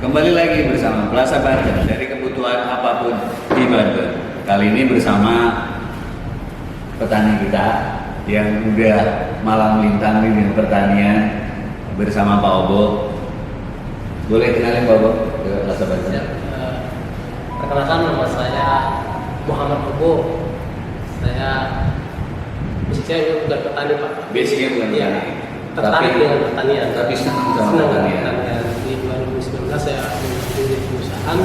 Kembali lagi bersama Plaza Banten dari kebutuhan apapun di Banten. Kali ini bersama petani kita yang udah malang melintang di dunia pertanian bersama Pak Obo. Boleh kenalin Pak Obo ke Plaza Banten? Ya, perkenalkan nama saya Muhammad Obo. Saya basicnya bukan petani Pak. Basicnya bukan Iya, petani. tertarik dengan pertanian. Tapi senang sama Senang pertanian. Di 2019 saya menjadi perusahaan.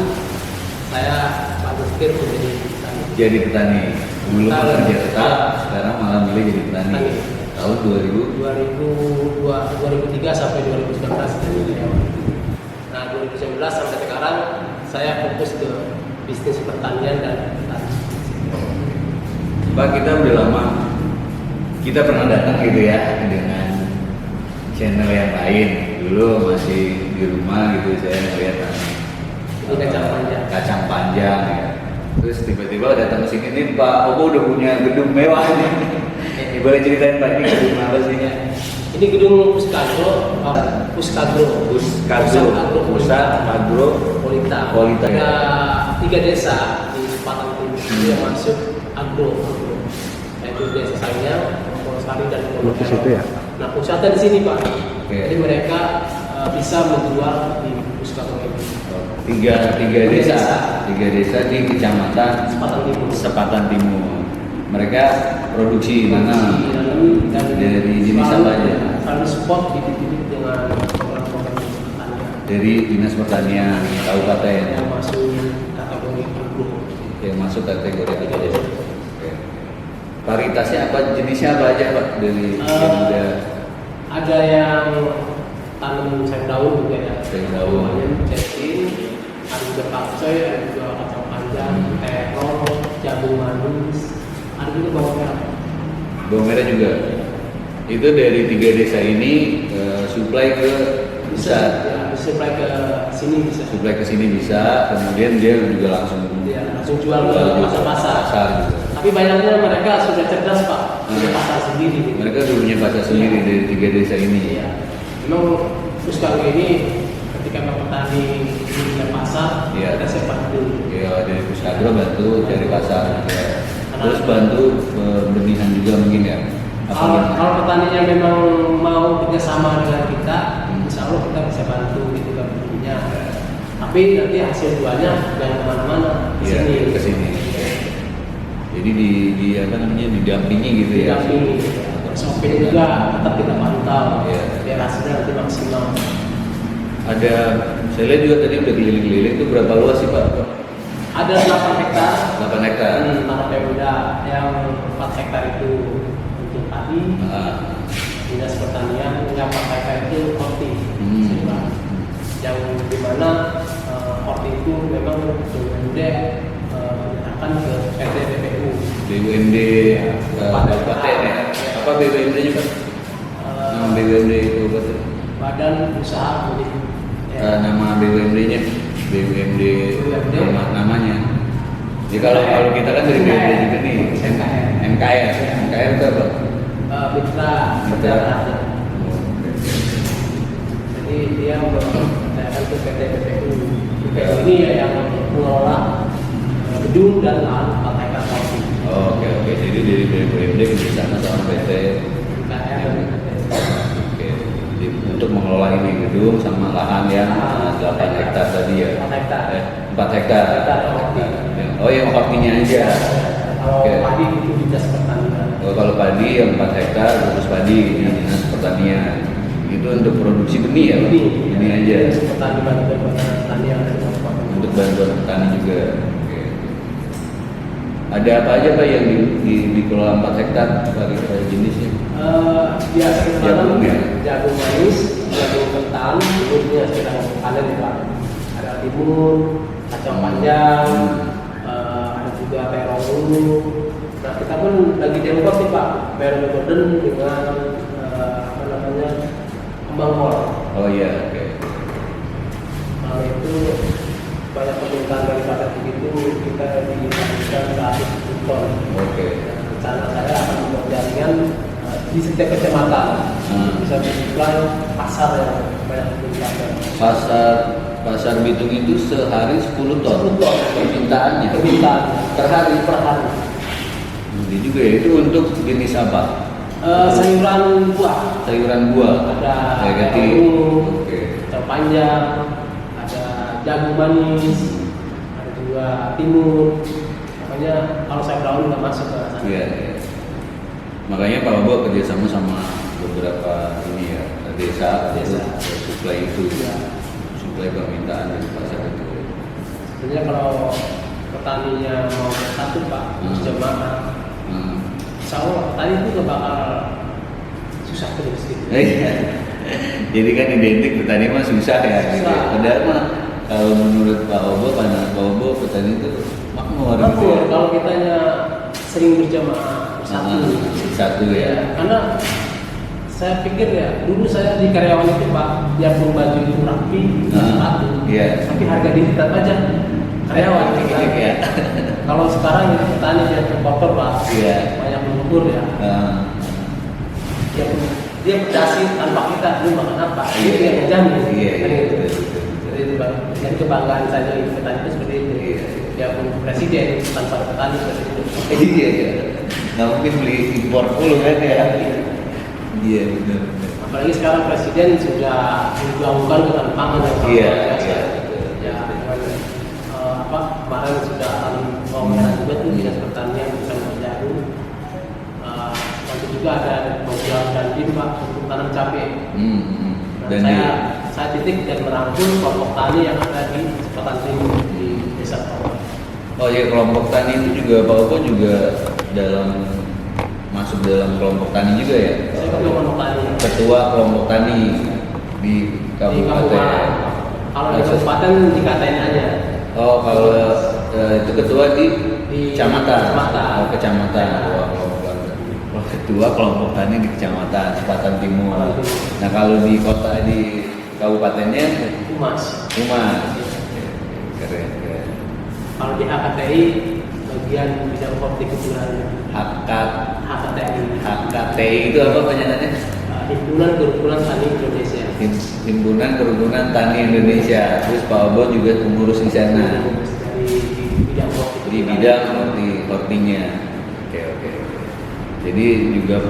Saya Pak berpikir menjadi petani. Jadi petani. Dulu Kalau kerja tetap, ya. sekarang malah milih jadi petani. Petani. Tahun 2003 sampai 2019 ini. Nah 2019 sampai sekarang saya fokus ke bisnis pertanian dan petani. Pak, kita udah lama. Kita pernah datang gitu ya dengan channel yang lain. Dulu masih di rumah gitu saya ngeliat Ini kacang panjang. Kacang panjang ya. Terus tiba-tiba datang ke sini nih Pak Obo udah punya gedung mewah nih. Boleh ceritain Pak, ini gedung apa sih? Ini gedung Puskagro, Puskagro, Pusat Agro Polita. Polita, ya. Ada 3 desa di Sepatan Timur yang masuk agro, yaitu desa Sanyang, Polosari dan Polokero. Ya? Nah pusatnya di sini Pak. Oke. Jadi mereka bisa menjual di Puskagro ini. Tiga desa di kecamatan Sepatan Timur. Mereka produksi nanam dan dari jenis apa aja? Selalu support bibit-bibit dengan program-program pertanian Dari Dinas Pertanian Kabupaten yang masuk kategori agro. yang masuk kategori agro. Oke. Varietasnya apa, jenisnya apa aja Pak dari yang udah Ada yang tanam sayur daun juga ya. Sayur daun. Namanya cetin, ada juga kapsoy, ada juga kacang panjang, terong, jagung manis, ada juga bawang merah. bawang merah juga? Itu dari 3 desa ini supply ke pusat. Ya, bisa supply ke sini bisa. Supply ke sini bisa, kemudian dia juga langsung Ya, langsung jual ke pasar-pasar. pasar juga. Tapi banyaknya mereka sudah cerdas Pak, punya pasar sendiri. Gitu. Mereka udah punya pasar sendiri dari 3 desa ini. Iya. Memang Puskagro ini ketika petani punya pasar, Iya. kita siap bantu. Ya dari Pusagro bantu cari pasar. Ya. Terus bantu pembenihan juga mungkin ya. Apa gimana? Kalau petaninya memang mau kerjasama dengan kita, Hmm. insya Allah kita bisa bantu gitu kan belinya. Tapi nanti hasil jualnya jangan kemana-mana di Iya, sini. ke sini. Jadi di apa namanya didampingi gitu ya. Didampingi. SOP juga tetap kita pantau, Iya. biar hasilnya nanti maksimal. Ada, saya lihat juga tadi udah keliling-keliling itu berapa luas sih Pak? Ada 8 hektar 8 hektar. tanah Pemda, yang 4 hektar itu untuk padi, Ah, dinas pertanian, yang 4 hektar itu horti. Hmm. Yang dimana horti itu memang BUMD menyerahkan ke PT BPU. BUMD Kabupaten ya. Apa BUMD-nya Pak? Nama BUMD Kabupaten. Badan Usaha Milik Nama BUMD-nya BUMD namanya. Jadi kalau kita kan dari BUMD juga nih. MKR itu apa? Mitra. Jadi dia menyerahkan ke PT BPU. BPU ini ya yang mengelola gedung dan lahan 4 hektar horti. Oke. Jadi dari BUMD kerjasama sama PT. Oke. Jadi untuk mengelola ini gedung sama lahan yang 8 hektar tadi ya. 4 hektar. 4 hektar. Oh yang hortinya aja. Kalau Oke. padi itu dinas pertanian. Kalau padi yang 4 hektar khusus padi di Dinas Pertanian. Itu untuk produksi benih ya Pak? Benih aja. Pertanian dan pertanian dan kabupaten. Untuk bantuan petani juga. Oke. Ada apa aja Pak yang dikelola 4 hektar varietas jenisnya? Biasa kita Jagung ya? jagung manis, jagung ketan, timunnya sedang panen ya Pak. Ada timun, kacang panjang, ada juga terong ungu. Nah kita pun lagi develop nih Pak, Merah Golden dengan apa namanya kembang kol. Oh iya, oke. Kalau itu banyak permintaan daripada begitu kita diharuskan 100 ton. Oke. Rencana saya akan membuat jaringan di setiap kecamatan bisa mensuplai pasar yang banyak permintaan. Pasar Pasar Bitung itu sehari 10 ton. 10 ton. Permintaannya. Permintaan Per hari. per hari. Jadi juga ya, itu untuk jenis apa? Sayuran buah. Sayuran buah. Ada kayak gitu. terung, Oke. kacang panjang, ada jagung manis, ada juga timun. Makanya kalau saya brown nggak masuk ke sana. Iya, iya. Makanya Pak Bobo kerjasama sama beberapa ini ya desa untuk suplai itu, Iya. suplai permintaan dari pasar itu. Sebenarnya kalau petaninya mau bersatu Pak, jemaah, insya Allah petani itu nggak bakal susah terus gitu. Iya. Jadi kan identik petani mah susah ya. Gitu. Susah. Padahal mah kalau menurut Pak Bobo, pandangan Pak Bobo, petani itu makmur. Gitu Betul, ya. kalau kitanya sering berjamaah Satu ya. Karena saya pikir ya, dulu saya di karyawan itu Pak, biarpun baju itu rapi, sepatu, iya. tapi harga diri tetap aja karyawan. Iya, iya. Kalau sekarang itu petani dia terkotor Pak, Iya. banyak mengubur ya. Dia berdasi tanpa kita dulu makan apa, Iya. dia yang menjamin. Iya, Kan iya, gitu. betul, betul, betul. Jadi itu Pak, jadi kebanggaan saya jadi petani itu seperti itu. Iya. Biarpun presiden tanpa petani seperti itu. Iya, iya. Nggak mungkin beli impor dulu kan ya. Iya, benar. Apalagi sekarang presiden sudah menggaungkan ketahanan pangan yang sangat Iya, luar biasa. iya. Ya, dengan, kemarin sudah mau merah juga tuh dinas pertanian bersama Jarum. Nanti juga ada program Dandim Pak untuk tanam cabai. Dan saya titik dan merangkul kelompok tani yang ada di Selatan Timur di Desa Tawar. Oh ya, kelompok tani itu juga Pak Opo juga masuk dalam kelompok tani juga ya? Saya ketua kelompok tani. Ketua kelompok tani di kabupaten. Kalau di kabupaten dikatain aja. Oh, kalau itu ketua di kecamatan. Kecamatan. Oh, kecamatan. Oh, ketua kelompok tani di kecamatan Selatan Timur. Nah, kalau di kota di kabupatennya Humas. Keren, keren. Kalau di HKTI bagian bidang hortikultura. HKTI itu apa penyanyiannya? Himpunan Kerukunan Tani Indonesia. Himpunan Kerukunan Tani Indonesia. Terus Pak Obo juga pengurus di sana. Dari bidang hortikultura. Di bidang hortinya. Oke. Jadi juga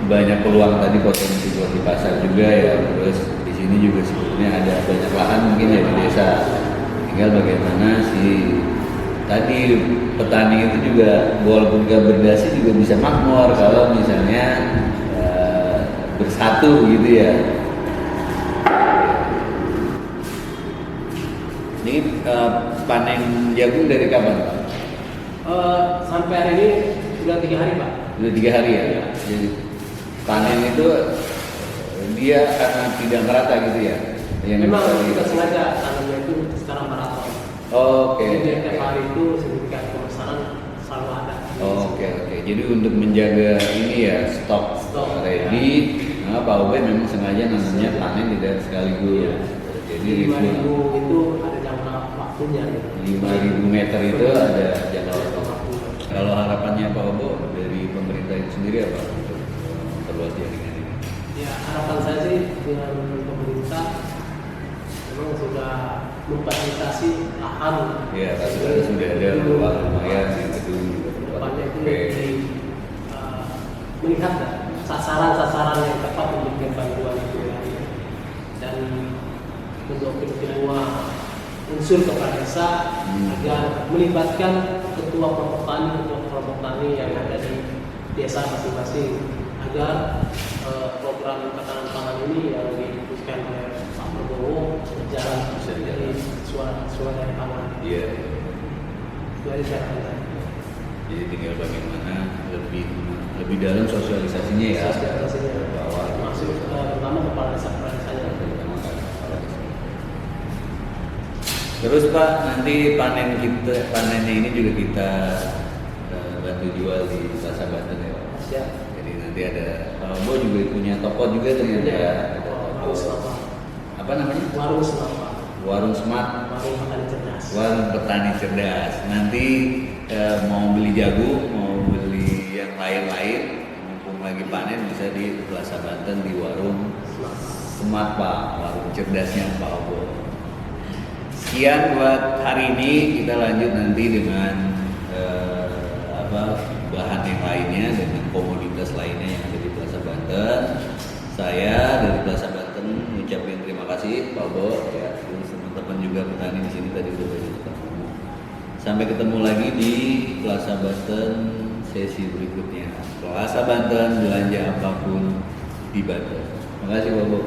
banyak peluang tadi, potensi buat di pasar juga ya. Terus di sini juga sebetulnya ada banyak lahan mungkin ya di desa. Tinggal bagaimana si tadi petani itu juga walaupun gak berdasi juga bisa makmur kalau misalnya bersatu gitu ya. Ini panen jagung dari kapan Pak? Sampai hari ini sudah 3 hari Pak. Sudah 3 hari ya? Iya. Jadi panen itu dia karena tidak merata gitu ya? Memang kita sengaja tanamnya itu secara maraton. Oke. Jadi tiap hari itu sedemikian pemesanan selalu ada. Oke. Jadi untuk menjaga ini ya stok ready, nah Pak Obe memang sengaja namanya panen tidak sekaligus. Iya. Jadi 5.000 itu ada jangka waktunya. 5.000 meter itu ada jangka waktu. waktunya. Kalau harapannya Pak Obo dari pemerintah itu sendiri apa untuk perluas jaringan ini? Ya harapan saya sih dengan pemerintah memang sudah memfasilitasi lahan. Ya, pasti sudah ada lumayan di gedung Depannya itu lebih melihat sasaran-sasaran yang tepat untuk bantuan itu dan mendukung semua unsur kepala desa agar melibatkan ketua kelompok tani yang ada di desa masing-masing agar program ketahanan pangan ini yang diputuskan oleh Pak Prabowo berjalan jadi suara pangan. Iya. Itu aja saya katakan. Jadi tinggal bagaimana lebih dalam sosialisasinya ya. Sosialisasinya Bahwa masuk terutama kepala desanya. Terus Pak, nanti panennya ini juga kita bantu jual di Plaza Banten ya Pak. Siap. Jadi nanti ada Pak Obo juga punya toko juga ternyata ya. Ada Warung Senapan. apa namanya? Warung Senapan. Warung Smart. Warung petani cerdas. Warung petani cerdas. Nanti mau beli jagung, mau beli yang lain-lain, mumpung lagi panen bisa di Plaza Banten di warung Smart Pak, warung cerdasnya Pak Obo. Sekian buat hari ini, kita lanjut nanti dengan bahan yang lainnya, dengan komoditas lainnya yang ada di Plaza Banten. Saya dari Plaza Banten mengucapkan terima kasih Pak Bo, ya, terus teman-teman juga petani di sini tadi udah banyak ketemu. Sampai ketemu lagi di Plaza Banten sesi berikutnya. Plaza Banten, belanja apapun di Banten. Terima kasih Pak Bo.